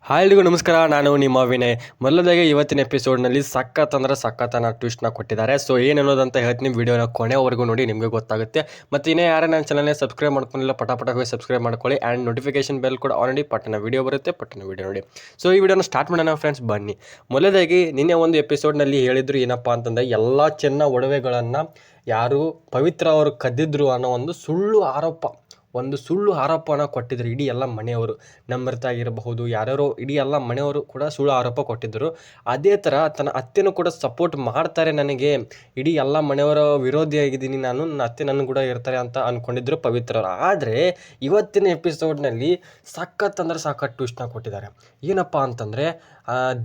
Hi ಎಲ್ರಿಗೂ ನಮಸ್ಕಾರ. ನಾನು ನಿಮ್ಮ ವಿನಯ್. ಮೊದಲದಾಗಿ ಇವತ್ತಿನ ಎಪಿಸೋಡ್ನಲ್ಲಿ ಸಖತ್ತನ ಟ್ವಿಸ್ಟ್ನ ಕೊಟ್ಟಿದ್ದಾರೆ. ಸೊ ಏನನ್ನೋದಂತ ಹೇಳ್ತೀನಿ, ವಿಡಿಯೋನ ಕೊನೆವರೆಗೂ ನೋಡಿ, ನಿಮಗೆ ಗೊತ್ತಾಗುತ್ತೆ. ಮತ್ತು ಇನ್ನೇ ಯಾರೇ ನನ್ನ ಚಾನಲ್ನೇ ಸಬ್ಸ್ಕ್ರೈಬ್ ಮಾಡ್ಕೊಂಡಿಲ್ಲ, ಪಟ ಹೋಗಿ ಸಬ್ಸ್ಕ್ರೈಬ್ ಮಾಡ್ಕೊಳ್ಳಿ. ಆ್ಯಂಡ್ ನೋಟಿಫಿಕೇಶನ್ ಬೆಲ್ ಕೂಡ ಆಲ್ರೆಡಿ ಪಟ್ಟಣ ವಿಡಿಯೋ ಬರುತ್ತೆ, ಪಟ್ಟಣ ವಿಡಿಯೋ ನೋಡಿ. ಸೊ ಈ ವಿಡಿಯೋನ ಸ್ಟಾರ್ಟ್ ಮಾಡೋಣ ಫ್ರೆಂಡ್ಸ್, ಬನ್ನಿ. ಮೊದಲದಾಗಿ ನಿನ್ನೆ ಒಂದು ಎಪಿಸೋಡ್ನಲ್ಲಿ ಹೇಳಿದ್ರು ಏನಪ್ಪ ಅಂತಂದರೆ, ಎಲ್ಲ ಚಿನ್ನ ಒಡವೆಗಳನ್ನು ಯಾರು ಪವಿತ್ರ ಅವರು ಕದ್ದಿದ್ರು ಅನ್ನೋ ಒಂದು ಸುಳ್ಳು ಆರೋಪನ ಕೊಟ್ಟಿದ್ರು ಇಡೀ ಎಲ್ಲ ಮನೆಯವರು. ನಮ್ರತ ಆಗಿರಬಹುದು, ಯಾರ್ಯಾರೋ ಇಡೀ ಎಲ್ಲ ಮನೆಯವರು ಕೂಡ ಸುಳ್ಳು ಆರೋಪ ಕೊಟ್ಟಿದ್ದರು. ಅದೇ ಥರ ತನ್ನ ಅತ್ತೆನೂ ಕೂಡ ಸಪೋರ್ಟ್ ಮಾಡ್ತಾರೆ ನನಗೆ, ಇಡೀ ಎಲ್ಲ ಮನೆಯವರ ವಿರೋಧಿಯಾಗಿದ್ದೀನಿ ನಾನು, ನನ್ನ ಅತ್ತೆ ನನ್ನ ಕೂಡ ಇರ್ತಾರೆ ಅಂತ ಅಂದ್ಕೊಂಡಿದ್ರು ಪವಿತ್ರರು. ಆದರೆ ಇವತ್ತಿನ ಎಪಿಸೋಡ್ನಲ್ಲಿ ಸಖತ್ತು ಟ್ವಿಸ್ಟ್ನ ಕೊಟ್ಟಿದ್ದಾರೆ. ಏನಪ್ಪ ಅಂತಂದರೆ,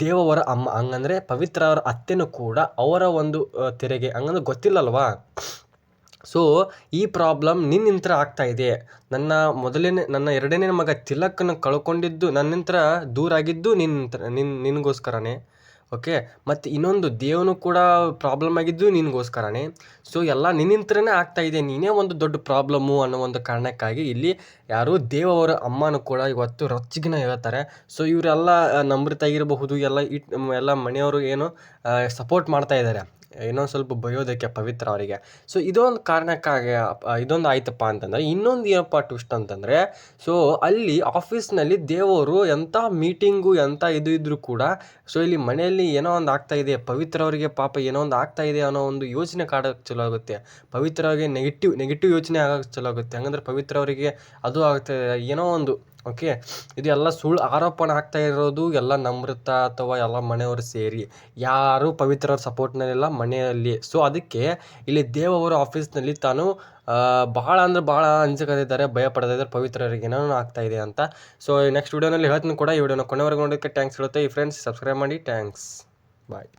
ದೇವವರ ಅಮ್ಮ, ಹಂಗಂದರೆ ಪವಿತ್ರ ಅವರ ಅತ್ತೆನೂ ಕೂಡ ಅವರ ಒಂದು ತೆರೆಗೆ, ಹಂಗಂದ್ರೆ ಗೊತ್ತಿಲ್ಲಲ್ವಾ. ಸೊ ಈ ಪ್ರಾಬ್ಲಮ್ ನಿನ್ನಿಂದ ಆಗ್ತಾಯಿದೆ. ನನ್ನ ಎರಡನೇ ಮಗ ತಿಲಕನ ಕಳ್ಕೊಂಡಿದ್ದು ನನ್ನಿಂದ ದೂರ ಆಗಿದ್ದು ನಿನಗೋಸ್ಕರನೇ. ಓಕೆ, ಮತ್ತು ಇನ್ನೊಂದು ದೇವನು ಕೂಡ ಪ್ರಾಬ್ಲಮ್ ಆಗಿದ್ದು ನಿನಗೋಸ್ಕರನೇ. ಸೊ ಎಲ್ಲ ನಿನ್ನಿಂತ್ರನೇ ಆಗ್ತಾಯಿದೆ, ನೀನೇ ಒಂದು ದೊಡ್ಡ ಪ್ರಾಬ್ಲಮ್ಮು ಅನ್ನೋ ಒಂದು ಕಾರಣಕ್ಕಾಗಿ ಇಲ್ಲಿ ಯಾರು ದೇವವರ ಅಮ್ಮನೂ ಕೂಡ ಇವತ್ತು ರೊಚ್ಚಿಗಿನ ಹೇಳ್ತಾರೆ. ಸೊ ಇವರೆಲ್ಲ ನಮ್ರತ ಆಗಿರಬಹುದು, ಎಲ್ಲ ಮನೆಯವರು ಏನು ಸಪೋರ್ಟ್ ಮಾಡ್ತಾ ಇದ್ದಾರೆ ಇನ್ನೊಂದು ಸ್ವಲ್ಪ ಬಯೋದಕ್ಕೆ ಪವಿತ್ರ ಅವರಿಗೆ. ಸೊ ಇದೊಂದು ಕಾರಣಕ್ಕಾಗಿ ಇದೊಂದು ಆಯ್ತಪ್ಪ ಅಂತಂದರೆ, ಇನ್ನೊಂದು ಏನಪ್ಪ ಟ್ವಿಸ್ಟ್ ಅಂತಂದರೆ, ಸೊ ಅಲ್ಲಿ ಆಫೀಸ್ನಲ್ಲಿ ದೇವರು ಎಂಥ ಮೀಟಿಂಗು ಎಂಥ ಇದು ಇದ್ದರೂ ಕೂಡ, ಸೊ ಇಲ್ಲಿ ಮನೆಯಲ್ಲಿ ಏನೋ ಒಂದು ಆಗ್ತಾಯಿದೆ, ಪವಿತ್ರ ಅವರಿಗೆ ಪಾಪ ಏನೋ ಒಂದು ಆಗ್ತಾಯಿದೆ ಅನ್ನೋ ಒಂದು ಯೋಚನೆ ಕಾಡೋಕ್ಕೆ ಚಲೋ ಆಗುತ್ತೆ. ಪವಿತ್ರ ಅವರಿಗೆ ನೆಗೆಟಿವ್ ಯೋಚನೆ ಆಗೋಕ್ಕೆ ಚಲೋ ಆಗುತ್ತೆ. ಹಂಗಂದ್ರೆ ಪವಿತ್ರ ಅವರಿಗೆ ಅದು ಆಗ್ತಾಯಿದೆ ಏನೋ ಒಂದು. ಓಕೆ, ಇದು ಎಲ್ಲ ಸುಳ್ಳು ಆರೋಪಣ ಆಗ್ತಾ ಇರೋದು ಎಲ್ಲ ನಮ್ರತ ಅಥವಾ ಎಲ್ಲ ಮನೆಯವರು ಸೇರಿ, ಯಾರು ಪವಿತ್ರವ್ರ ಸಪೋರ್ಟ್ನಲ್ಲಿಲ್ಲ ಮನೆಯಲ್ಲಿ. ಸೊ ಅದಕ್ಕೆ ಇಲ್ಲಿ ದೇವವರು ಆಫೀಸ್ನಲ್ಲಿ ತಾನು ಭಾಳ ಅಂಜಕತ್ತಿದ್ದಾರೆ, ಭಯ ಪಡ್ತಾ ಇದ್ದಾರೆ ಪವಿತ್ರರಿಗೆ ಏನೋ ಆಗ್ತಾ ಇದೆ ಅಂತ. ಸೊ ನೆಕ್ಸ್ಟ್ ವಿಡಿಯೋನಲ್ಲಿ ಹೇಳ್ತೀನಿ ಕೂಡ. ಈ ವಿಡಿಯೋನ ಕೊನೆವರೆಗೂ ನೋಡೋಕ್ಕೆ ಥ್ಯಾಂಕ್ಸ್ ಹೇಳುತ್ತೆ. ಈ ಫ್ರೆಂಡ್ಸ್ ಸಬ್ಸ್ಕ್ರೈಬ್ ಮಾಡಿ, ಥ್ಯಾಂಕ್ಸ್, ಬಾಯ್.